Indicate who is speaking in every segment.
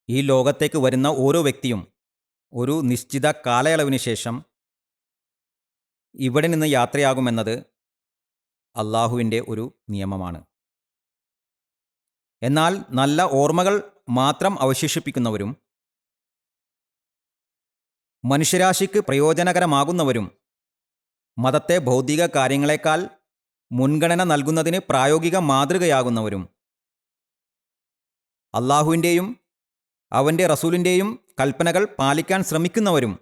Speaker 1: ഈ ലോകത്തേക്ക് വരുന്ന ഓരോ വ്യക്തിയും ഒരു നിശ്ചിത കാലയളവിന് ശേഷം ഇവിടെ നിന്ന് യാത്രയാകുമെന്നത് അള്ളാഹുവിൻ്റെ ഒരു നിയമമാണ്. എന്നാൽ നല്ല ഓർമ്മകൾ മാത്രം അവശേഷിപ്പിക്കുന്നവരും മനുഷ്യരാശിക്ക് പ്രയോജനകരമാകുന്നവരും മതത്തെ ഭൗതിക കാര്യങ്ങളെക്കാൾ മുൻഗണന നൽകുന്നതിന് പ്രായോഗിക മാതൃകയാകുന്നവരും അള്ളാഹുവിൻ്റെയും അവൻ്റെ റസൂലിൻ്റെയും കൽപ്പനകൾ പാലിക്കാൻ ശ്രമിക്കുന്നവരും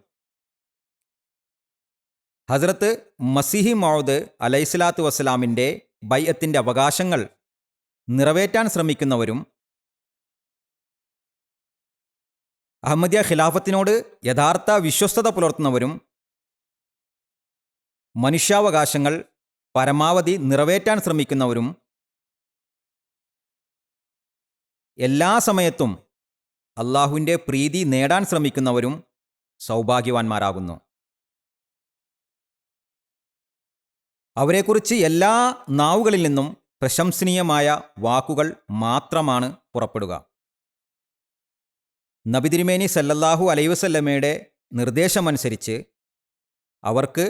Speaker 1: ഹസ്രത്ത് മസീഹി മൗഊദ് അലൈഹിസ്സലാത്തു വസ്സലാമിൻ്റെ ബൈഅത്തിൻ്റെ അവകാശങ്ങൾ നിറവേറ്റാൻ ശ്രമിക്കുന്നവരും അഹമ്മദിയ ഖിലാഫത്തിനോട് യഥാർത്ഥ വിശ്വസ്തത പുലർത്തുന്നവരും മനുഷ്യാവകാശങ്ങൾ പരമാവധി നിറവേറ്റാൻ ശ്രമിക്കുന്നവരും എല്ലാ സമയത്തും അള്ളാഹുവിൻ്റെ പ്രീതി നേടാൻ ശ്രമിക്കുന്നവരും സൗഭാഗ്യവാന്മാരാകുന്നു. അവരെക്കുറിച്ച് എല്ലാ നാവുകളിൽ നിന്നും പ്രശംസനീയമായ വാക്കുകൾ മാത്രമാണ് പുറപ്പെടുക. നബി തിരുമേനി സല്ലല്ലാഹു അലൈഹി വസല്ലമയുടെ നിർദ്ദേശമനുസരിച്ച് അവർക്ക്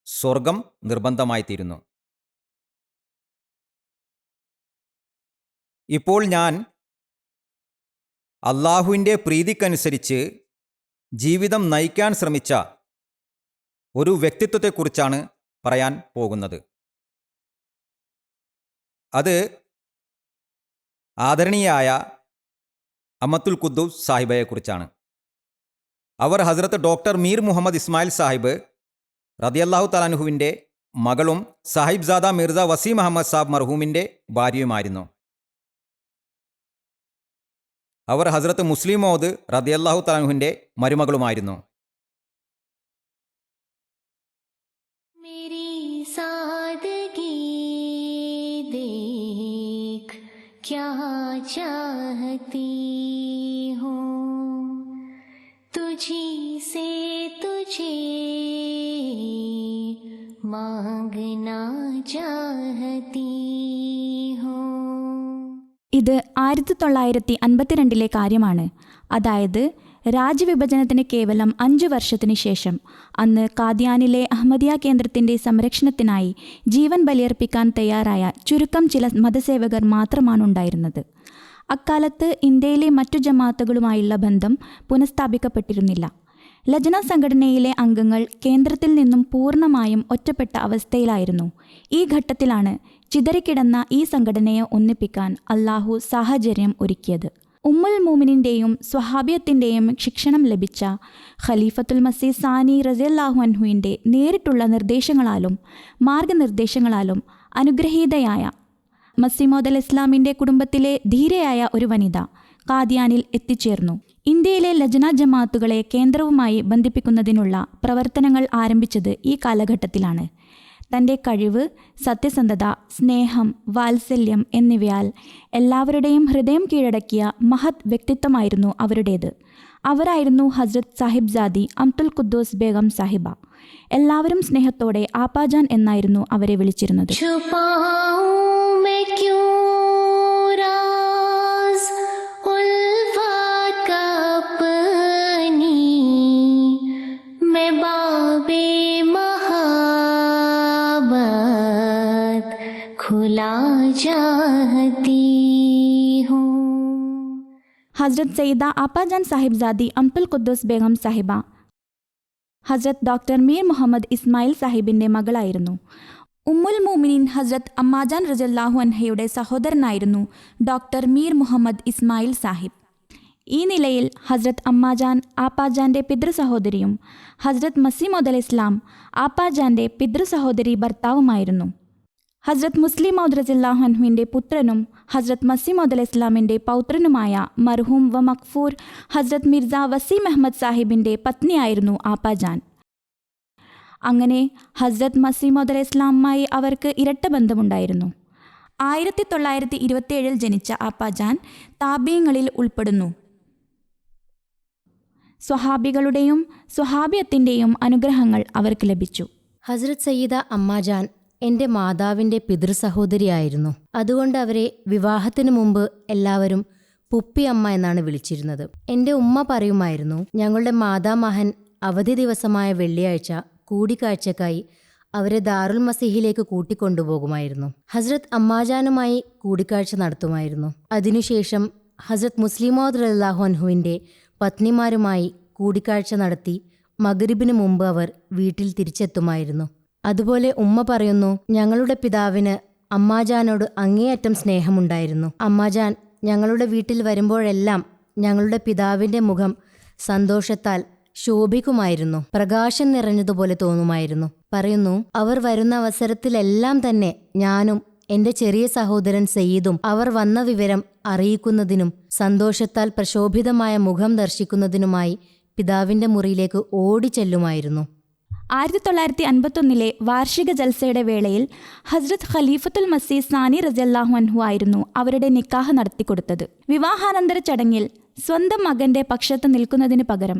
Speaker 1: സ്വർഗം നിർബന്ധമായിത്തീരുന്നു. ഇപ്പോൾ ഞാൻ അള്ളാഹുവിൻ്റെ പ്രീതിക്കനുസരിച്ച് ജീവിതം നയിക്കാൻ ശ്രമിച്ച ഒരു വ്യക്തിത്വത്തെക്കുറിച്ചാണ് പറയാൻ പോകുന്നത്. അത് ആദരണീയായ അമത്തുൽ ഖുദ്ദൂസ് സാഹിബയെക്കുറിച്ചാണ്. അവർ ഹസ്രത്ത് ഡോക്ടർ മീർ മുഹമ്മദ് ഇസ്മായിൽ സാഹിബ് റളിയല്ലാഹു തആല അൻഹുവിൻ്റെ മകളും സാഹിബ്സാദ മിർസ വസീം അഹമ്മദ് സാബ് മർഹൂമിൻ്റെ ഭാര്യയുമായിരുന്നു. അവർ ഹസ്രത്ത് മുസ്ലിം മൗഊദ് റളിയല്ലാഹു തആല അൻഹുവിൻ്റെ മരുമകളുമായിരുന്നു.
Speaker 2: क्या चाहती हूँ तुझी से तुझे मांगना चाहती हूँ.
Speaker 3: ഇത് 1952 കാര്യമാണ്. അതായത് രാജ്യവിഭജനത്തിന് കേവലം 5 വർഷത്തിന് ശേഷം. അന്ന് കാദ്യാനിലെ അഹമ്മദിയ കേന്ദ്രത്തിൻ്റെ സംരക്ഷണത്തിനായി ജീവൻ ബലിയർപ്പിക്കാൻ തയ്യാറായ ചുരുക്കം ചില മതസേവകർ മാത്രമാണുണ്ടായിരുന്നത്. അക്കാലത്ത് ഇന്ത്യയിലെ മറ്റു ജമാഅത്തുകളുമായുള്ള ബന്ധം പുനഃസ്ഥാപിക്കപ്പെട്ടിരുന്നില്ല. ലജ്ന സംഘടനയിലെ അംഗങ്ങൾ കേന്ദ്രത്തിൽ നിന്നും പൂർണ്ണമായും ഒറ്റപ്പെട്ട അവസ്ഥയിലായിരുന്നു. ഈ ഘട്ടത്തിലാണ് ചിതറിക്കിടന്ന ഈ സംഘടനയെ ഒന്നിപ്പിക്കാൻ അള്ളാഹു സാഹചര്യം ഒരുക്കിയത്. ഉമ്മുൽ മുഅ്മിനീൻ്റെയും സ്വഹാബിയത്തിൻ്റെയും ശിക്ഷണം ലഭിച്ച ഖലീഫത്തുൽ മസീഹ് സാനി റളിയല്ലാഹു അൻഹുവിൻ്റെ നേരിട്ടുള്ള നിർദ്ദേശങ്ങളാലും മാർഗനിർദ്ദേശങ്ങളാലും അനുഗ്രഹീതയായ മസീഹ് മൗഊദ് ഇസ്ലാമിൻ്റെ കുടുംബത്തിലെ ധീരയായ ഒരു വനിത കാദ്യാനിൽ എത്തിച്ചേർന്നു. ഇന്ത്യയിലെ ലജ്ന ജമാഅത്തുകളെ കേന്ദ്രവുമായി ബന്ധിപ്പിക്കുന്നതിനുള്ള പ്രവർത്തനങ്ങൾ ആരംഭിച്ചത് ഈ കാലഘട്ടത്തിലാണ്. തൻ്റെ കഴിവ്, സത്യസന്ധത, സ്നേഹം, വാത്സല്യം എന്നിവയാൽ എല്ലാവരുടെയും ഹൃദയം കീഴടക്കിയ മഹത് വ്യക്തിത്വമായിരുന്നു അവരുടേത്. അവരായിരുന്നു ഹസ്രത്ത് സാഹിബ്സാദി അമത്തുൽ ഖുദ്ദൂസ് ബേഗം സാഹിബ. എല്ലാവരും സ്നേഹത്തോടെ ആപ്പാജാൻ എന്നായിരുന്നു അവരെ വിളിച്ചിരുന്നത്. ഹസ്രത്ത് സയ്യിദ ആപ്പാജാൻ സാഹിബ്സാദി അമത്തുൽ ഖുദ്ദൂസ് ബേഗം സാഹിബ ഹസ്രത്ത് ഡോക്ടർ മീർ മുഹമ്മദ് ഇസ്മായിൽ സാഹിബിൻ്റെ മകളായിരുന്നു. ഉമ്മുൽ മുഅ്മിനീൻ ഹസ്രത്ത് അമ്മാജാൻ റളിയല്ലാഹു അൻഹയുടെ സഹോദരനായിരുന്നു ഡോക്ടർ മീർ മുഹമ്മദ് ഇസ്മായിൽ സാഹിബ്. ഈ നിലയിൽ ഹസ്രത്ത് അമ്മാജാൻ ആപ്പാജാൻ്റെ പിതൃസഹോദരിയും ഹസ്രത്ത് മസീഹ് മൗഊദ് ഇസ്ലാം ആപ്പാജാൻ്റെ പിതൃസഹോദരി ഭർത്താവുമായിരുന്നു. ഹസ്രത്ത് മുസ്ലിം മൗഊദ് റളിയല്ലാഹു അൻഹുവിൻ്റെ പുത്രനും ഹസ്രത്ത് മസീഹ് മൗഊദ് ഇസ്ലാമിൻ്റെ പൗത്രനുമായ മർഹൂം വ മഖ്ഫൂർ ഹസ്രത്ത് മിർസ വസീം അഹമ്മദ് സാഹിബിൻ്റെ പത്നിയായിരുന്നു ആപ്പാജാൻ. അങ്ങനെ ഹസ്രത്ത് മസീഹ് മൗഊദ് ഇസ്ലാമുമായി അവർക്ക് ഇരട്ട ബന്ധമുണ്ടായിരുന്നു. 1927 ജനിച്ച ആപ്പാജാൻ താബീങ്ങളിൽ ഉൾപ്പെടുന്നു. സ്വഹാബികളുടെയും സ്വഹാബിയത്തിൻ്റെയും അനുഗ്രഹങ്ങൾ അവർക്ക് ലഭിച്ചു.
Speaker 4: ഹസ്രത്ത് സയ്യിദ അമ്മാജാൻ എൻ്റെ മാതാവിൻ്റെ പിതൃസഹോദരിയായിരുന്നു. അതുകൊണ്ട് അവരെ വിവാഹത്തിനു മുമ്പ് എല്ലാവരും പുപ്പി അമ്മ എന്നാണ് വിളിച്ചിരുന്നത്. എൻ്റെ ഉമ്മ പറയുമായിരുന്നു, ഞങ്ങളുടെ മാതാമഹൻ അവധി ദിവസമായ വെള്ളിയാഴ്ച കൂടിക്കാഴ്ചക്കായി അവരെ ദാറുൽ മസീഹിലേക്ക് കൂട്ടിക്കൊണ്ടുപോകുമായിരുന്നു. ഹസ്രത്ത് അമ്മാജാനുമായി കൂടിക്കാഴ്ച നടത്തുമായിരുന്നു. അതിനുശേഷം ഹസ്രത്ത് മുസ്ലിം മൗദ് റളിയല്ലാഹു അൻഹുവിൻ്റെ പത്നിമാരുമായി കൂടിക്കാഴ്ച നടത്തി മഗ്രിബിന് മുമ്പ് അവർ വീട്ടിൽ തിരിച്ചെത്തുമായിരുന്നു. അതുപോലെ ഉമ്മ പറയുന്നു, ഞങ്ങളുടെ പിതാവിന് അമ്മാജാനോട് അങ്ങേയറ്റം സ്നേഹമുണ്ടായിരുന്നു. അമ്മാജാൻ ഞങ്ങളുടെ വീട്ടിൽ വരുമ്പോഴെല്ലാം ഞങ്ങളുടെ പിതാവിൻ്റെ മുഖം സന്തോഷത്താൽ ശോഭിക്കുമായിരുന്നു, പ്രകാശം നിറഞ്ഞതുപോലെ തോന്നുമായിരുന്നു. പറയുന്നു, അവർ വരുന്ന അവസരത്തിലെല്ലാം തന്നെ ഞാനും എൻ്റെ ചെറിയ സഹോദരൻ സയ്യിദും അവർ വന്ന വിവരം അറിയിക്കുന്നതിനും സന്തോഷത്താൽ പ്രശോഭിതമായ മുഖം ദർശിക്കുന്നതിനുമായി പിതാവിൻ്റെ മുറിയിലേക്ക് ഓടിച്ചെല്ലുമായിരുന്നു.
Speaker 3: 1951 വാർഷിക ജൽസയുടെ വേളയിൽ ഹസ്രത്ത് ഖലീഫത്തുൽ മസീഹ് സാനി റളിയല്ലാഹു അൻഹു ആയിരുന്നു അവരുടെ നിക്കാഹ് നടത്തിക്കൊടുത്തത്. വിവാഹാനന്തര ചടങ്ങിൽ സ്വന്തം മകന്റെ പക്ഷത്ത് നിൽക്കുന്നതിന് പകരം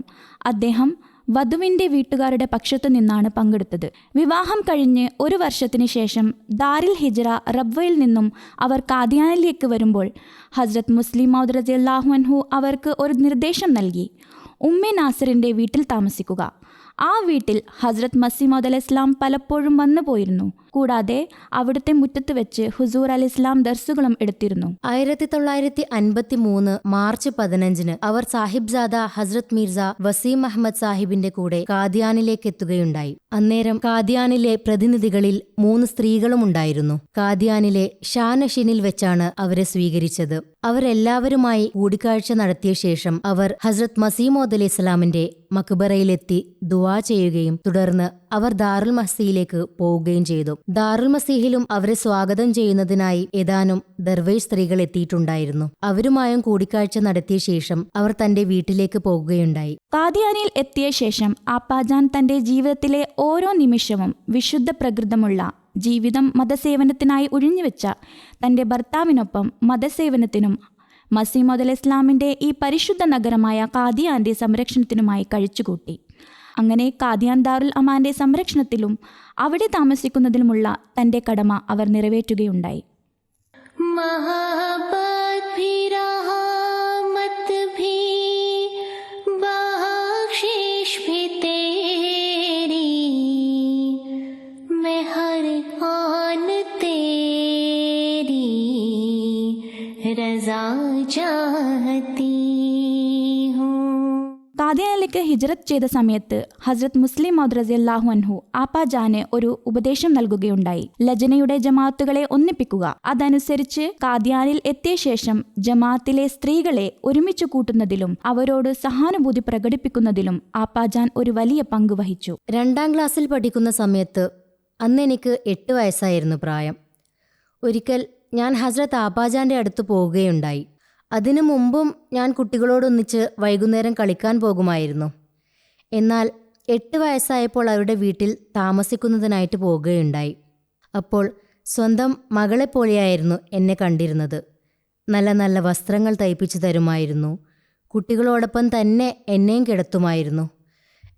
Speaker 3: അദ്ദേഹം വധുവിൻ്റെ വീട്ടുകാരുടെ പക്ഷത്തു നിന്നാണ് പങ്കെടുത്തത്. വിവാഹം കഴിഞ്ഞ് 1 വർഷത്തിന് ശേഷം ദാരിൽ ഹിജ്റ റബ്വയിൽ നിന്നും അവർ കാദിയാനിലേക്ക് വരുമ്പോൾ ഹസ്രത്ത് മുസ്ലിം മൗദ് റളിയല്ലാഹു അൻഹു അവർക്ക് ഒരു നിർദ്ദേശം നൽകി, ഉമ്മെ നാസിറിൻ്റെ വീട്ടിൽ താമസിക്കുക. ആ വീട്ടിൽ ഹസ്രത്ത് മസീഹ് മൗഊദ് അലൈഹിസ്സലാം പലപ്പോഴും വന്നു പോയിരുന്നു. കൂടാതെ അവിടുത്തെ മുറ്റത്ത് വെച്ച് ഹുസൂർ അലൈഹിസ്സലാം ദർസുകളും എടുത്തിരുന്നു.
Speaker 4: 1953 മാർച്ച് 15 അവർ സാഹിബ്സാദ ഹസ്രത്ത് മീർസ വസീം അഹമ്മദ് സാഹിബിന്റെ കൂടെ കാദിയാനിലേക്ക് എത്തുകയുണ്ടായി. അന്നേരം കാദിയാനിലെ പ്രതിനിധികളിൽ 3 സ്ത്രീകളും ഉണ്ടായിരുന്നു. കാദിയാനിലെ ഷാനഷിനിൽ വെച്ചാണ് അവരെ സ്വീകരിച്ചത്. അവരെല്ലാവരുമായി കൂടിക്കാഴ്ച നടത്തിയ ശേഷം അവർ ഹസ്രത്ത് മസീഹ് മൗഊദ് അലൈഹിസ്സലാമിന്റെ മക്ബറയിലെത്തി ദുആ ചെയ്യുകയും തുടർന്ന് അവർ ദാറുൽ മസീഹിലേക്ക് പോവുകയും ചെയ്തു. ദാറുൽ മസീഹിലും അവരെ സ്വാഗതം ചെയ്യുന്നതിനായി ഏതാനും ദർവേഷ് സ്ത്രീകൾ എത്തിയിട്ടുണ്ടായിരുന്നു. അവരുമായും കൂടിക്കാഴ്ച നടത്തിയ ശേഷം അവർ തന്റെ വീട്ടിലേക്ക് പോകുകയുണ്ടായി.
Speaker 3: കാദിയാനിൽ എത്തിയ ശേഷം ആപ്പാജാൻ തന്റെ ജീവിതത്തിലെ ഓരോ നിമിഷവും വിശുദ്ധ പ്രകൃതമുള്ള ജീവിതം മതസേവനത്തിനായി ഒഴിഞ്ഞുവെച്ച തന്റെ ഭർത്താവിനൊപ്പം മതസേവനത്തിനും മസീഹ് മൗഊദ് അലൈഹിസ്സലാമിന്റെ ഈ പരിശുദ്ധ നഗരമായ കാദിയാന്റെ സംരക്ഷണത്തിനുമായി കഴിച്ചുകൂട്ടി. അങ്ങനെ കാദിയാൻ ദാറുൽ അമാന്റെ സംരക്ഷണത്തിലും അവിടെ താമസിക്കുന്നതിലുമുള്ള തന്റെ കടമ അവർ നിറവേറ്റുകയുണ്ടായി.
Speaker 2: मोहब्बत भी रहमत भी बख्शिश भी तेरी, मैं हर आन तेरी रजा चाहती हूँ.
Speaker 3: കാദിയാനിലേക്ക് ഹിജ്റത്ത് ചെയ്ത സമയത്ത് ഹസ്രത്ത് മുസ്ലിം മൗഊദ് റളിയല്ലാഹു അൻഹു ആപ്പാജാന് ഒരു ഉപദേശം നൽകുകയുണ്ടായി. ലജനയുടെ ജമാഅത്തുകളെ ഒന്നിപ്പിക്കുക. അതനുസരിച്ച് കാദിയാനിൽ എത്തിയ ശേഷം ജമാഅത്തിലെ സ്ത്രീകളെ ഒരുമിച്ച് കൂട്ടുന്നതിലും അവരോട് സഹാനുഭൂതി പ്രകടിപ്പിക്കുന്നതിലും ആപ്പാജാൻ ഒരു വലിയ പങ്ക് വഹിച്ചു.
Speaker 4: 2ാം ക്ലാസ്സിൽ പഠിക്കുന്ന സമയത്ത് അന്ന് എനിക്ക് 8 വയസ്സായിരുന്നു പ്രായം. ഒരിക്കൽ ഞാൻ ഹസ്രത്ത് ആപ്പാജാന്റെ അടുത്ത് പോവുകയുണ്ടായി. അതിനു മുമ്പും ഞാൻ കുട്ടികളോടൊന്നിച്ച് വൈകുന്നേരം കളിക്കാൻ പോകുമായിരുന്നു. എന്നാൽ 8 വയസ്സായപ്പോൾ അവരുടെ വീട്ടിൽ താമസിക്കുന്നതിനായിട്ട് പോവുകയുണ്ടായി. അപ്പോൾ സ്വന്തം മകളെപ്പോലെയായിരുന്നു എന്നെ കണ്ടിരുന്നത്. നല്ല നല്ല വസ്ത്രങ്ങൾ തയ്പ്പിച്ചു തരുമായിരുന്നു. കുട്ടികളോടൊപ്പം തന്നെ എന്നെയും കിടത്തുമായിരുന്നു.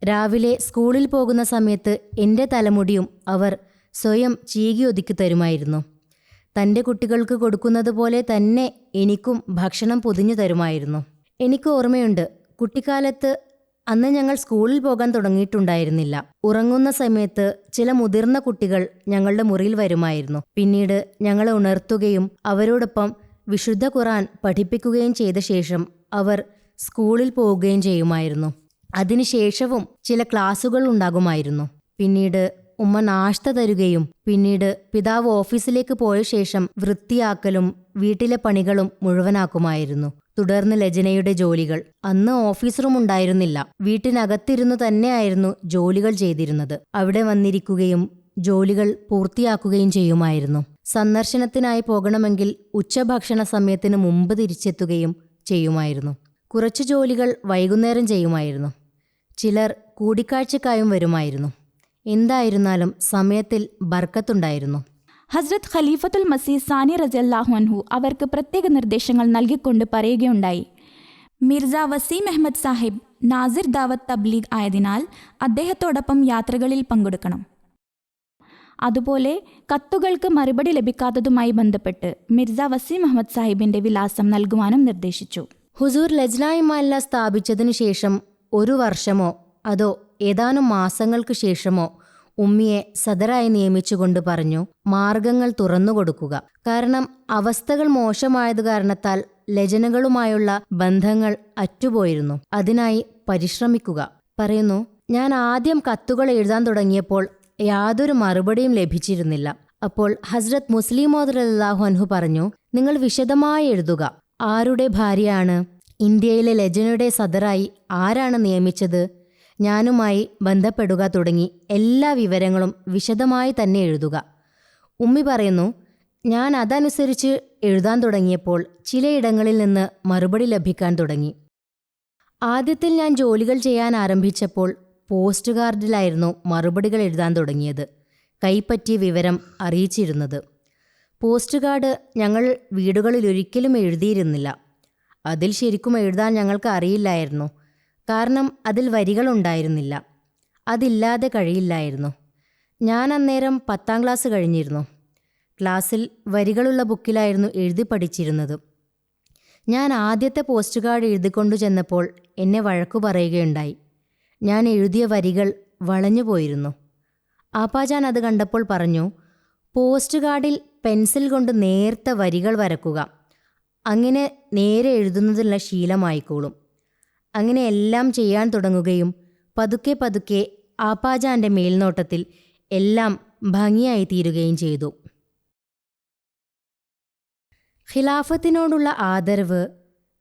Speaker 4: രാവിലെ സ്കൂളിൽ പോകുന്ന സമയത്ത് എൻ്റെ തലമുടിയും അവർ സ്വയം ചീകി ഒതുക്കി തരുമായിരുന്നു. തൻ്റെ കുട്ടികൾക്ക് കൊടുക്കുന്നത് പോലെ തന്നെ എനിക്കും ഭക്ഷണം പൊതിഞ്ഞു തരുമായിരുന്നു. എനിക്ക് ഓർമ്മയുണ്ട്, കുട്ടിക്കാലത്ത് അന്ന് ഞങ്ങൾ സ്കൂളിൽ പോകാൻ തുടങ്ങിയിട്ടുണ്ടായിരുന്നില്ല. ഉറങ്ങുന്ന സമയത്ത് ചില മുതിർന്ന കുട്ടികൾ ഞങ്ങളുടെ മുറിയിൽ വരുമായിരുന്നു. പിന്നീട് ഞങ്ങളെ ഉണർത്തുകയും അവരോടൊപ്പം വിശുദ്ധ ഖുർആൻ പഠിപ്പിക്കുകയും ചെയ്ത ശേഷം അവർ സ്കൂളിൽ പോവുകയും ചെയ്യുമായിരുന്നു. അതിനുശേഷവും ചില ക്ലാസുകൾ ഉണ്ടാകുമായിരുന്നു. പിന്നീട് ഉമ്മ നാശ്ത തരുകയും പിന്നീട് പിതാവ് ഓഫീസിലേക്ക് പോയ ശേഷം വൃത്തിയാക്കലും വീട്ടിലെ പണികളും മുഴുവനാക്കുമായിരുന്നു. തുടർന്ന് ലജനയുടെ ജോലികൾ. അന്ന് ഓഫീസ് റൂം ഉണ്ടായിരുന്നില്ല. വീട്ടിനകത്തിരുന്നു തന്നെയായിരുന്നു ജോലികൾ ചെയ്തിരുന്നത്. അവിടെ വന്നിരിക്കുകയും ജോലികൾ പൂർത്തിയാക്കുകയും ചെയ്യുമായിരുന്നു. സന്ദർശനത്തിനായി പോകണമെങ്കിൽ ഉച്ചഭക്ഷണ സമയത്തിന് മുമ്പ് തിരിച്ചെത്തുകയും ചെയ്യുമായിരുന്നു. കുറച്ചു ജോലികൾ വൈകുന്നേരം ചെയ്യുമായിരുന്നു. ചിലർ കൂടിക്കാഴ്ചക്കായും വരുമായിരുന്നു. എന്തായിരുന്നാലും സമയത്തിൽ ബർക്കത്തുണ്ടായിരുന്നു.
Speaker 3: ഹസ്രത്ത് ഖലീഫത്തുൽ മസീഹ് സാനി റളിയല്ലാഹു അൻഹു അവർക്ക് പ്രത്യേക നിർദ്ദേശങ്ങൾ നൽകിക്കൊണ്ട് പറയുകയുണ്ടായി, മിർസ വസീം അഹമ്മദ് സാഹിബ് നാസിർ ദാവത്ത് തബ്ലീഗ് ആയതിനാൽ അദ്ദേഹത്തോടൊപ്പം യാത്രകളിൽ പങ്കെടുക്കണം. അതുപോലെ കത്തുകൾക്ക് മറുപടി ലഭിക്കാത്തതുമായി ബന്ധപ്പെട്ട് മിർസ വസീം അഹമ്മദ് സാഹിബിന്റെ വിലാസം നൽകുവാനും നിർദ്ദേശിച്ചു.
Speaker 4: ഹുസൂർ ലജ്നായിമാല സ്ഥാപിച്ചതിനു ശേഷം 1 വർഷമോ അതോ ഏതാനും മാസങ്ങൾക്ക് ശേഷമോ ഉമ്മിയെ സദറായി നിയമിച്ചുകൊണ്ട് പറഞ്ഞു, മാർഗങ്ങൾ തുറന്നുകൊടുക്കുക. കാരണം അവസ്ഥകൾ മോശമായത് കാരണത്താൽ ലജനകളുമായുള്ള ബന്ധങ്ങൾ അറ്റുപോയിരുന്നു. അതിനായി പരിശ്രമിക്കുക. പറയുന്നു, ഞാൻ ആദ്യം കത്തുകൾ എഴുതാൻ തുടങ്ങിയപ്പോൾ യാതൊരു മറുപടിയും ലഭിച്ചിരുന്നില്ല. അപ്പോൾ ഹസ്രത്ത് മുസ്ലിം മൗദ് റളിയല്ലാഹു അൻഹു പറഞ്ഞു, നിങ്ങൾ വിശദമായി എഴുതുക. ആരുടെ ഭാര്യയാണ്? ഇന്ത്യയിലെ ലജനയുടെ സദറായി ആരാണ് നിയമിച്ചത്? ഞാനുമായി ബന്ധപ്പെടുക തുടങ്ങി എല്ലാ വിവരങ്ങളും വിശദമായി തന്നെ എഴുതുക. ഉമ്മി പറയുന്നു, ഞാൻ അതനുസരിച്ച് എഴുതാൻ തുടങ്ങിയപ്പോൾ ചിലയിടങ്ങളിൽ നിന്ന് മറുപടി ലഭിക്കാൻ തുടങ്ങി. ആദ്യത്തിൽ ഞാൻ ജോലികൾ ചെയ്യാൻ ആരംഭിച്ചപ്പോൾ പോസ്റ്റ് കാർഡിലായിരുന്നു മറുപടികൾ എഴുതാൻ തുടങ്ങിയത്, കൈപ്പറ്റിയ വിവരം അറിയിച്ചിരുന്നത്. പോസ്റ്റ് കാർഡ് ഞങ്ങൾ വീടുകളിൽ ഒരിക്കലും എഴുതിയിരുന്നില്ല. അതിൽ ശരിക്കും എഴുതാൻ ഞങ്ങൾക്ക് അറിയില്ലായിരുന്നു. കാരണം അതിൽ വരികളുണ്ടായിരുന്നില്ല. അതില്ലാതെ കഴിയില്ലായിരുന്നു. ഞാൻ അന്നേരം 10ാം ക്ലാസ് കഴിഞ്ഞിരുന്നു. ക്ലാസ്സിൽ വരികളുള്ള ബുക്കിലായിരുന്നു എഴുതി പഠിച്ചിരുന്നത്. ഞാൻ ആദ്യത്തെ പോസ്റ്റ് കാർഡ് എഴുതിക്കൊണ്ടു ചെന്നപ്പോൾ എന്നെ വഴക്കു പറയുകയുണ്ടായി. ഞാൻ എഴുതിയ വരികൾ വളഞ്ഞു പോയിരുന്നു. ആപ്പാജാൻ അത് കണ്ടപ്പോൾ പറഞ്ഞു, പോസ്റ്റ് കാർഡിൽ പെൻസിൽ കൊണ്ട് നേർത്ത വരികൾ വരക്കുക. അങ്ങനെ നേരെ എഴുതുന്നതിനുള്ള ശീലമായിക്കോളും. അങ്ങനെ എല്ലാം ചെയ്യാൻ തുടങ്ങുകയും പതുക്കെ പതുക്കെ ആപ്പാജാന്റെ മേൽനോട്ടത്തിൽ എല്ലാം ഭംഗിയായി തീരുകയും ചെയ്തു. ഖിലാഫത്തിനോടുള്ള ആദരവ്,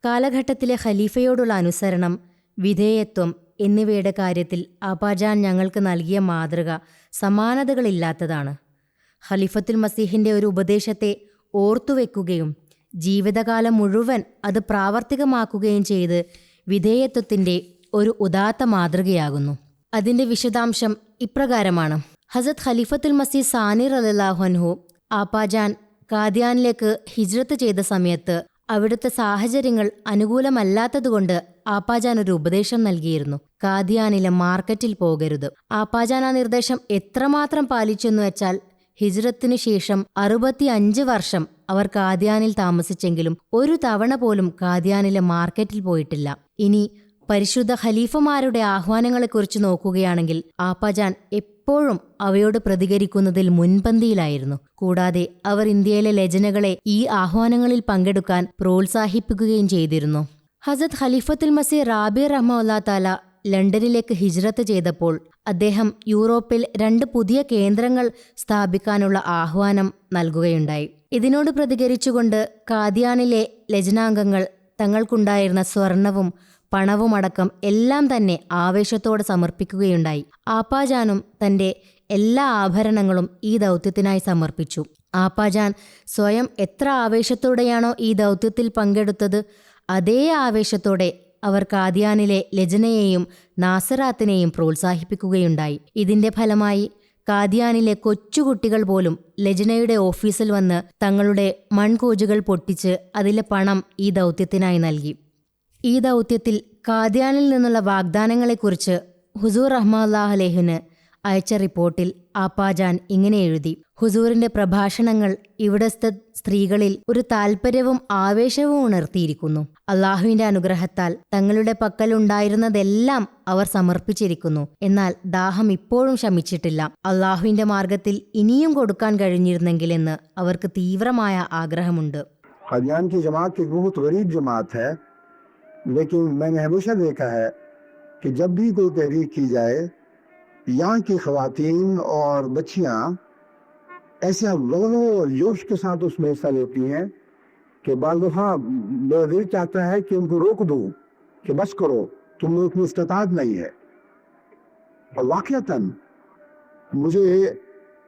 Speaker 4: കാലഘട്ടത്തിലെ ഖലീഫയോടുള്ള അനുസരണം, വിധേയത്വം എന്നിവയുടെ കാര്യത്തിൽ ആപ്പാജാൻ ഞങ്ങൾക്ക് നൽകിയ മാതൃക സമാനതകളില്ലാത്തതാണ്. ഖലീഫത്തുൽ മസീഹിന്റെ ഒരു ഉപദേശത്തെ ഓർത്തുവെക്കുകയും ജീവിതകാലം മുഴുവൻ അത് പ്രാവർത്തികമാക്കുകയും ചെയ്ത് വിധേയത്വത്തിന്റെ ഒരു ഉദാത്ത മാതൃകയാകുന്നു. അതിന്റെ വിശദാംശം ഇപ്രകാരമാണ്. ഹസരത്ത് ഖലീഫത്തുൽ മസീഹ് സാനി റളിയല്ലാഹു അൻഹു ആപ്പാജാൻ കാദിയാനിലേക്ക് ഹിജ്റത്ത് ചെയ്ത സമയത്ത് അവിടുത്തെ സാഹചര്യങ്ങൾ അനുകൂലമല്ലാത്തതുകൊണ്ട് ആപ്പാജാൻ ഒരു ഉപദേശം നൽകിയിരുന്നു. കാദിയാനിലെ മാർക്കറ്റിൽ പോകരുത്. ആപ്പാജാൻ ആ നിർദ്ദേശം എത്രമാത്രം പാലിച്ചെന്നു വെച്ചാൽ ഹിജ്റത്തിന് ശേഷം 65 വർഷം അവർ കാദിയാനിൽ താമസിച്ചെങ്കിലും ഒരു തവണ പോലും കാദിയാനിലെ മാർക്കറ്റിൽ പോയിട്ടില്ല. ഇനി പരിശുദ്ധ ഖലീഫമാരുടെ ആഹ്വാനങ്ങളെക്കുറിച്ച് നോക്കുകയാണെങ്കിൽ ആപ്പാജാൻ എപ്പോഴും അവയോട് പ്രതികരിക്കുന്നതിൽ മുൻപന്തിയിലായിരുന്നു. കൂടാതെ അവർ ഇന്ത്യയിലെ ലജനകളെ ഈ ആഹ്വാനങ്ങളിൽ പങ്കെടുക്കാൻ പ്രോത്സാഹിപ്പിക്കുകയും ചെയ്തിരുന്നു. ഹസരത്ത് ഖലീഫത്തുൽ മസീഹ് റാബി റഹ്മത്തുള്ളാഹി തആല ലണ്ടനിലേക്ക് ഹിജ്റത്ത് ചെയ്തപ്പോൾ അദ്ദേഹം യൂറോപ്പിൽ 2 പുതിയ കേന്ദ്രങ്ങൾ സ്ഥാപിക്കാനുള്ള ആഹ്വാനം നൽകുകയുണ്ടായി. ഇതിനോട് പ്രതികരിച്ചുകൊണ്ട് കാദിയാനിലെ ലജനാംഗങ്ങൾ തങ്ങൾക്കുണ്ടായിരുന്ന സ്വർണവും പണവുമടക്കം എല്ലാം തന്നെ ആവേശത്തോടെ സമർപ്പിക്കുകയുണ്ടായി. ആപ്പാജാനും തന്റെ എല്ലാ ആഭരണങ്ങളും ഈ ദൗത്യത്തിനായി സമർപ്പിച്ചു. ആപ്പാജാൻ സ്വയം എത്ര ആവേശത്തോടെയാണോ ഈ ദൗത്യത്തിൽ പങ്കെടുത്തത്, അതേ ആവേശത്തോടെ അവർ കാദിയാനിലെ ലജനയെയും നാസറാത്തിനെയും പ്രോത്സാഹിപ്പിക്കുകയുണ്ടായി. ഇതിന്റെ ഫലമായി കാദിയാനിലെ കൊച്ചുകുട്ടികൾ പോലും ലജനയുടെ ഓഫീസിൽ വന്ന് തങ്ങളുടെ മൺകൂജുകൾ പൊട്ടിച്ച് അതിലെ പണം ഈ ദൗത്യത്തിനായി നൽകി. ഈ ദൗത്യത്തിൽ കാദിയാനിൽ നിന്നുള്ള വാഗ്ദാനങ്ങളെക്കുറിച്ച് ഹുസൂർ റഹ്മത്തുള്ളാഹി അലൈഹിന് അയച്ച റിപ്പോർട്ടിൽ ആപ്പാജാൻ ഇങ്ങനെ എഴുതി: ഹുസൂറിന്റെ പ്രഭാഷണങ്ങൾ ഇവിടത്തെ സ്ത്രീകളിൽ ഒരു താൽപ്പര്യവും ആവേശവും ഉണർത്തിയിരിക്കുന്നു. അള്ളാഹുവിന്റെ അനുഗ്രഹത്താൽ തങ്ങളുടെ പക്കലുണ്ടായിരുന്നതെല്ലാം അവർ സമർപ്പിച്ചിരിക്കുന്നു. എന്നാൽ ദാഹം ഇപ്പോഴും ശമിച്ചിട്ടില്ല. അള്ളാഹുവിന്റെ മാർഗത്തിൽ ഇനിയും കൊടുക്കാൻ കഴിഞ്ഞിരുന്നെങ്കിലെന്ന് അവർക്ക് തീവ്രമായ ആഗ്രഹമുണ്ട്.
Speaker 5: कादियान की जमात एक बहुत गरीब जमात है, लेकिन मैंने हमेशा देखा है कि जब भी कोई तहरीक की जाए, यहाँ की ख़वातीन और बच्चियाँ ऐसे ज़ोर और जोश के साथ उसमें हिस्सा लेती हैं कि बाल दफ़ा मेरा दिल चाहता है कि उनको रोक दूँ कि बस करो, तुम लोग की इस्तात नहीं है। और वाक़तन मुझे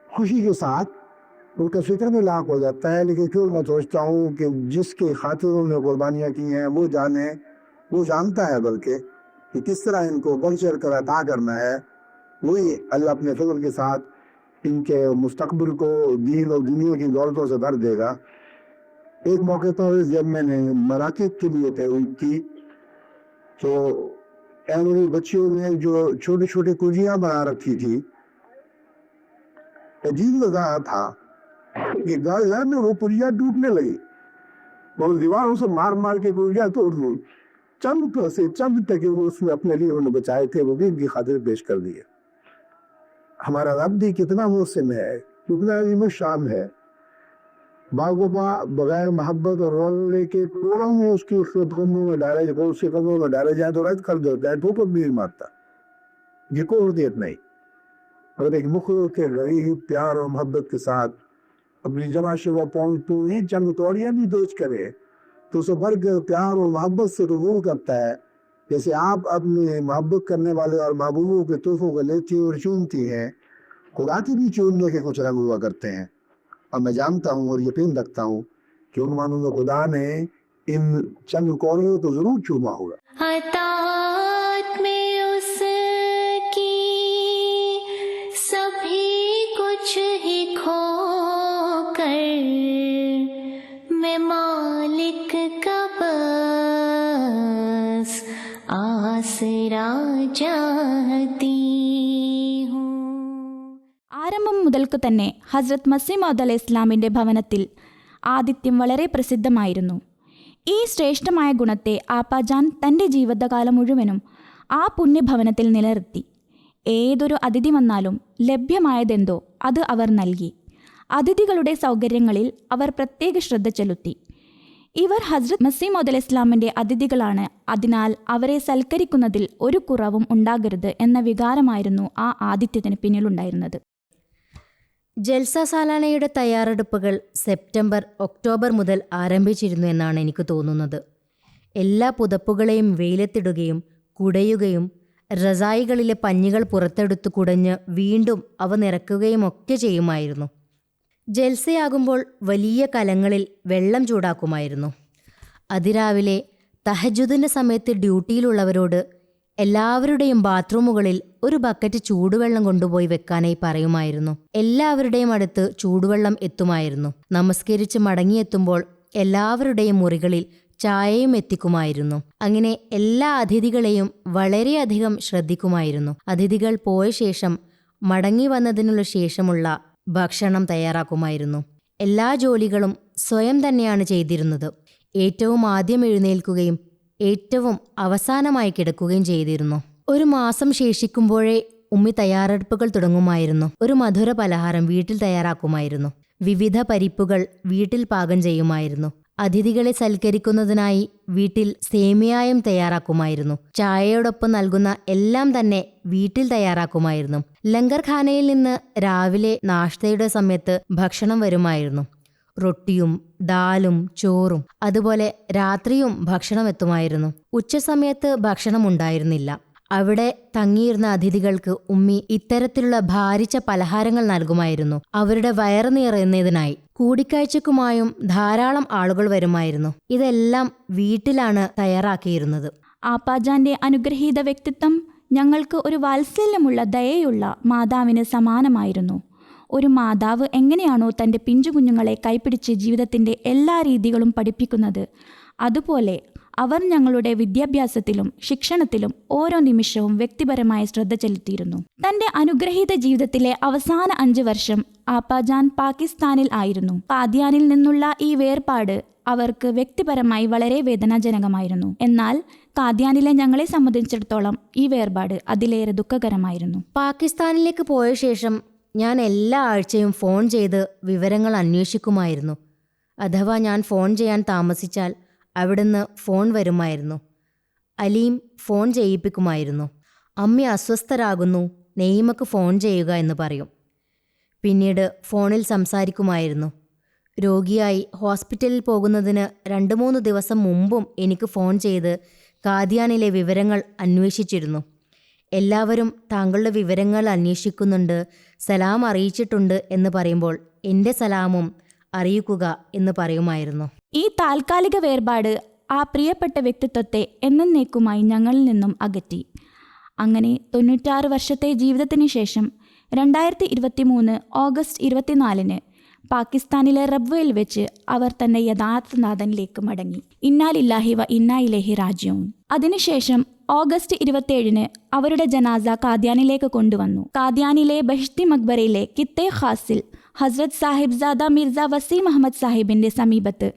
Speaker 5: खुशी के साथ उनका फिक्र में लाख हो जाता है। लेकिन क्यों मैं सोचता हूँ कि जिसकी खातिर उन्होंने कुर्बानियाँ की हैं वो जाने, वो जानता है बल्कि कि किस तरह इनको बढ़ चढ़ कर अता करना है। वही अल्लाह अपने फजल के साथ इनके मुस्तकबिल को दीन और दुनिया की दौलतों से भर देगा। एक मौके पर जब मैंने मराकब के लिए तहरीक की तो मेरी बच्चियों ने जो छोटी छोटी कुजियाँ बना रखी थी, अजीब नजारा था कि घर में वो पुलिया टूटने लगी, और दीवारों से मार मार के पुलिया तोड़ दी। चंद टके वो उसमें अपने लिए उन्होंने बचाए थे, वो भी इनकी खातिर पेश कर दिए। हमारा रब भी कितना मोहसिन है, कितना अजीम शान है। बागोबा बगैर मोहब्बत और रोने के पूरा में उसकी कदमों में डाले, जब उसके कदमों में डाले जाए तो रद्द कर देता है, ठोकर भी मारता, ये कोई देत नहीं। अगर एक मुखर के गरीब प्यार और मोहब्बत के साथ अपनी जमा शिवा पहुंचते ही चंद तोड़ियां भी दोष करे तो उसे भर के प्यार और मोहब्बत से कबूल करता है, जैसे आप अपने मोहब्बत करने वाले और महबूबों के तोहफों को लेती और चूमती हैं। खुदा के भी चूमने के कुछ रंग हुआ करते हैं, और मैं जानता हूँ और यकीन रखता हूँ कि उन मानों में खुदा ने इन चंद कोड़ियों को जरूर चूमा होगा।
Speaker 2: अतात में उसकी सभी कुछ ही खो कर मैं मालिक का बस आसरा चाहती हूँ।
Speaker 3: ആരംഭം മുതൽക്കു തന്നെ ഹസ്രത്ത് മസീമൗദ് അലൈഹി ഇസ്ലാമിൻ്റെ ഭവനത്തിൽ ആതിഥ്യം വളരെ പ്രസിദ്ധമായിരുന്നു. ഈ ശ്രേഷ്ഠമായ ഗുണത്തെ ആപ്പാജാൻ തൻ്റെ ജീവിതകാലം മുഴുവനും ആ പുണ്യഭവനത്തിൽ നിലനിർത്തി. ഏതൊരു അതിഥി വന്നാലും ലഭ്യമായതെന്തോ അത് അവർ നൽകി. അതിഥികളുടെ സൗകര്യങ്ങളിൽ അവർ പ്രത്യേക ശ്രദ്ധ ചെലുത്തി. ഇവർ ഹസ്രത്ത് മസീമൗദ് അലൈഹി ഇസ്ലാമിൻ്റെ അതിഥികളാണ്, അതിനാൽ അവരെ സൽക്കരിക്കുന്നതിൽ ഒരു കുറവും ഉണ്ടാകരുത് എന്ന വികാരമായിരുന്നു ആ ആതിഥ്യത്തിന് പിന്നിലുണ്ടായിരുന്നത്.
Speaker 4: ജൽസ സാലാനയുടെ തയ്യാറെടുപ്പുകൾ സെപ്റ്റംബർ ഒക്ടോബർ മുതൽ ആരംഭിച്ചിരുന്നു എന്നാണ് എനിക്ക് തോന്നുന്നത്. എല്ലാ പുതപ്പുകളെയും വെയിലത്തിടുകയും കുടയുകയും റസായികളിലെ പഞ്ഞികൾ പുറത്തെടുത്ത് കുടഞ്ഞ് വീണ്ടും അവ നിറയ്ക്കുകയും ഒക്കെ ചെയ്യുമായിരുന്നു. ജൽസയാകുമ്പോൾ വലിയ കലങ്ങളിൽ വെള്ളം ചൂടാക്കുമായിരുന്നു. അതിരാവിലെ തഹജുദിൻ്റെ സമയത്ത് ഡ്യൂട്ടിയിലുള്ളവരോട് എല്ലാവരുടെയും ബാത്റൂമുകളിൽ ഒരു ബക്കറ്റ് ചൂടുവെള്ളം കൊണ്ടുപോയി വെക്കാനായി പറയുമായിരുന്നു. എല്ലാവരുടെയും അടുത്ത് ചൂടുവെള്ളം എത്തുമായിരുന്നു. നമസ്കരിച്ച് മടങ്ങിയെത്തുമ്പോൾ എല്ലാവരുടെയും മുറികളിൽ ചായയും എത്തിക്കുമായിരുന്നു. അങ്ങനെ എല്ലാ അതിഥികളെയും വളരെയധികം ശ്രദ്ധിക്കുമായിരുന്നു. അതിഥികൾ പോയ ശേഷം മടങ്ങി വന്നതിനുള്ള ശേഷമുള്ള ഭക്ഷണം തയ്യാറാക്കുമായിരുന്നു. എല്ലാ ജോലികളും സ്വയം തന്നെയാണ് ചെയ്തിരുന്നത്. ഏറ്റവും ആദ്യം എഴുന്നേൽക്കുകയും ഏറ്റവും അവസാനമായി കിടക്കുകയും ചെയ്തിരുന്നു. ഒരു മാസം ശേഷിക്കുമ്പോഴേ ഉമ്മി തയ്യാറെടുപ്പുകൾ തുടങ്ങുമായിരുന്നു. ഒരു മധുര പലഹാരം വീട്ടിൽ തയ്യാറാക്കുമായിരുന്നു. വിവിധ പരിപ്പുകൾ വീട്ടിൽ പാകം ചെയ്യുമായിരുന്നു. അതിഥികളെ സൽക്കരിക്കുന്നതിനായി വീട്ടിൽ സേമിയായം തയ്യാറാക്കുമായിരുന്നു. ചായയോടൊപ്പം നൽകുന്ന എല്ലാം തന്നെ വീട്ടിൽ തയ്യാറാക്കുമായിരുന്നു. ലങ്കർഖാനയിൽ നിന്ന് രാവിലെ നാഷ്തയുടെ സമയത്ത് ഭക്ഷണം വരുമായിരുന്നു. റൊട്ടിയും ദാലും ചോറും. അതുപോലെ രാത്രിയും ഭക്ഷണം എത്തുമായിരുന്നു. ഉച്ചസമയത്ത് ഭക്ഷണം ഉണ്ടായിരുന്നില്ല. അവിടെ തങ്ങിയിരുന്ന അതിഥികൾക്ക് ഉമ്മി ഇത്തരത്തിലുള്ള ഭാരിച്ച പലഹാരങ്ങൾ നൽകുമായിരുന്നു, അവരുടെ വയറ് നിറയുന്നതിനായി. കൂടിക്കാഴ്ചക്കുമായും ധാരാളം ആളുകൾ വരുമായിരുന്നു. ഇതെല്ലാം വീട്ടിലാണ് തയ്യാറാക്കിയിരുന്നത്.
Speaker 3: ആപ്പാജാന്റെ അനുഗ്രഹീത വ്യക്തിത്വം ഞങ്ങൾക്ക് ഒരു വാത്സല്യമുള്ള ദയയുള്ള മാതാവിന് സമാനമായിരുന്നു. ഒരു മാതാവ് എങ്ങനെയാണോ തൻ്റെ പിഞ്ചുകുഞ്ഞുങ്ങളെ കൈപ്പിടിച്ച് ജീവിതത്തിൻ്റെ എല്ലാ രീതികളും പഠിപ്പിക്കുന്നത്, അതുപോലെ അവർ ഞങ്ങളുടെ വിദ്യാഭ്യാസത്തിലും ശിക്ഷണത്തിലും ഓരോ നിമിഷവും വ്യക്തിപരമായ ശ്രദ്ധ ചെലുത്തിയിരുന്നു. തൻ്റെ അനുഗ്രഹീത ജീവിതത്തിലെ അവസാന 5 വർഷം ആപ്പാജാൻ പാകിസ്ഥാനിൽ ആയിരുന്നു. കാദ്യാനിൽ നിന്നുള്ള ഈ വേർപാട് അവർക്ക് വ്യക്തിപരമായി വളരെ വേദനാജനകമായിരുന്നു. എന്നാൽ കാദ്യാനിലെ ഞങ്ങളെ സംബന്ധിച്ചിടത്തോളം ഈ വേർപാട് അതിലേറെ ദുഃഖകരമായിരുന്നു.
Speaker 4: പാകിസ്ഥാനിലേക്ക് പോയ ശേഷം ഞാൻ എല്ലാ ആഴ്ചയും ഫോൺ ചെയ്ത് വിവരങ്ങൾ അന്വേഷിക്കുമായിരുന്നു. അഥവാ ഞാൻ ഫോൺ ചെയ്യാൻ താമസിച്ചാൽ അവിടുന്ന് ഫോൺ വരുമായിരുന്നു. അലീം ഫോൺ ചെയ്യിപ്പിക്കുമായിരുന്നു. അമ്മ അസ്വസ്ഥരാകുന്നു, നെയ്മക്ക് ഫോൺ ചെയ്യുക എന്ന് പറയും. പിന്നീട് ഫോണിൽ സംസാരിക്കുമായിരുന്നു. രോഗിയായി ഹോസ്പിറ്റലിൽ പോകുന്നതിന് 2-3 ദിവസം മുമ്പും എനിക്ക് ഫോൺ ചെയ്ത് കാദ്യാനിലെ വിവരങ്ങൾ അന്വേഷിച്ചിരുന്നു. എല്ലാവരും താങ്കളുടെ വിവരങ്ങൾ അന്വേഷിക്കുന്നുണ്ട്, സലാം അറിയിച്ചിട്ടുണ്ട് എന്ന് പറയുമ്പോൾ എൻ്റെ സലാമും അറിയിക്കുക എന്ന് പറയുമായിരുന്നു.
Speaker 3: ഈ താൽക്കാലിക വേർപാട് ആ പ്രിയപ്പെട്ട വ്യക്തിത്വത്തെ എന്നേക്കുമായി ഞങ്ങളിൽ നിന്നും അകറ്റി. അങ്ങനെ 96 വർഷത്തെ ജീവിതത്തിന് ശേഷം 2023 ഓഗസ്റ്റ് 24 പാകിസ്ഥാനിലെ റബ്വയിൽ വെച്ച് അവർ തന്റെ യഥാർത്ഥ നാഥനിലേക്ക് മടങ്ങി. ഇന്നാ ലില്ലാഹി വ ഇന്നാ ഇലൈഹി റാജിഊൻ. അതിനുശേഷം ഓഗസ്റ്റ് 27 അവരുടെ ജനാസ കാദ്യാനിലേക്ക് കൊണ്ടുവന്നു. കാദ്യാനിലെ ബഹിഷ്തി മക്ബറയിലെ കിത്തെ ഖാസിൽ ഹസ്രത്ത് സാഹിബ്സാദ മിർസ വസീം അഹമ്മദ് സാഹിബിന്റെ സമീപത്ത്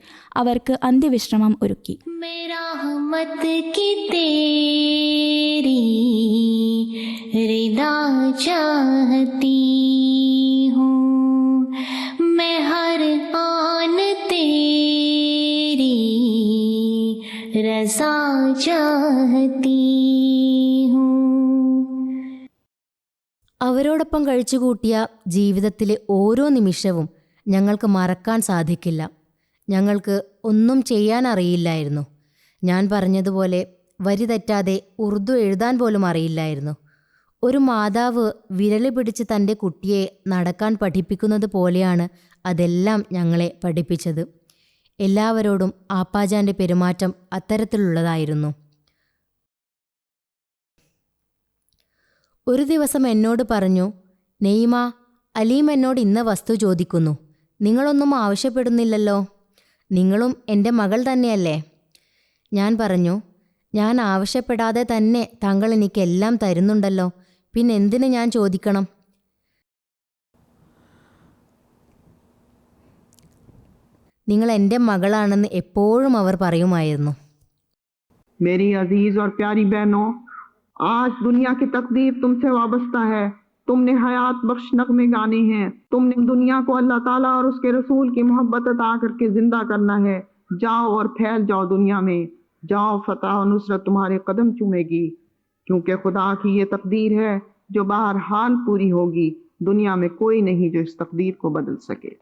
Speaker 3: അവർക്ക് അന്ത്യവിശ്രമം ഒരുക്കി.
Speaker 2: मेरा रहमत की तेरी रिदा चाहती हूँ, मैं हर आन तेरी रज़ा चाहती हूँ.
Speaker 4: അവരോടൊപ്പം കഴിച്ചുകൂട്ടിയ ജീവിതത്തിലെ ഓരോ നിമിഷവും ഞങ്ങൾക്ക് മറക്കാൻ സാധിക്കില്ല. ഞങ്ങൾക്ക് ഒന്നും ചെയ്യാൻ അറിയില്ലായിരുന്നു. ഞാൻ പറഞ്ഞതുപോലെ വരി തെറ്റാതെ ഉറുദു എഴുതാൻ പോലും അറിയില്ലായിരുന്നു. ഒരു മാതാവ് വിരല് പിടിച്ച് തൻ്റെ കുട്ടിയെ നടക്കാൻ പഠിപ്പിക്കുന്നത് പോലെയാണ് അതെല്ലാം ഞങ്ങളെ പഠിപ്പിച്ചത്. എല്ലാവരോടും ആപ്പാജാൻ്റെ പെരുമാറ്റം അത്തരത്തിലുള്ളതായിരുന്നു. ഒരു ദിവസം എന്നോട് പറഞ്ഞു, നെയ്മ, അലീം എന്നോട് ഇന്ന വസ്തു ചോദിക്കുന്നു. നിങ്ങളൊന്നും ആവശ്യപ്പെടുന്നില്ലല്ലോ. നിങ്ങളും എൻ്റെ മകൾ തന്നെയല്ലേ? ഞാൻ പറഞ്ഞു, ഞാൻ ആവശ്യപ്പെടാതെ തന്നെ താങ്കൾ എനിക്കെല്ലാം തരുന്നുണ്ടല്ലോ, പിന്നെന്തിന് ഞാൻ ചോദിക്കണം? നിങ്ങൾ എൻ്റെ മകളാണെന്ന് എപ്പോഴും അവർ പറയുമായിരുന്നു.
Speaker 6: मेरी अजीज और प्यारी बहनों, आज दुनिया की तकदीर तुमसे वाबस्ता है. तुमने हयात बख्श नगमे गाने हैं. तुमने दुनिया को अल्लाह ताला और उसके रसूल की मोहब्बत अता करके जिंदा करना है. जाओ और फैल जाओ दुनिया में. जाओ, फतह और नुसरत तुम्हारे कदम चूमेगी, क्योंकि खुदा की ये तकदीर है जो बहरहाल पूरी होगी. दुनिया में कोई नहीं जो इस तकदीर को बदल सके.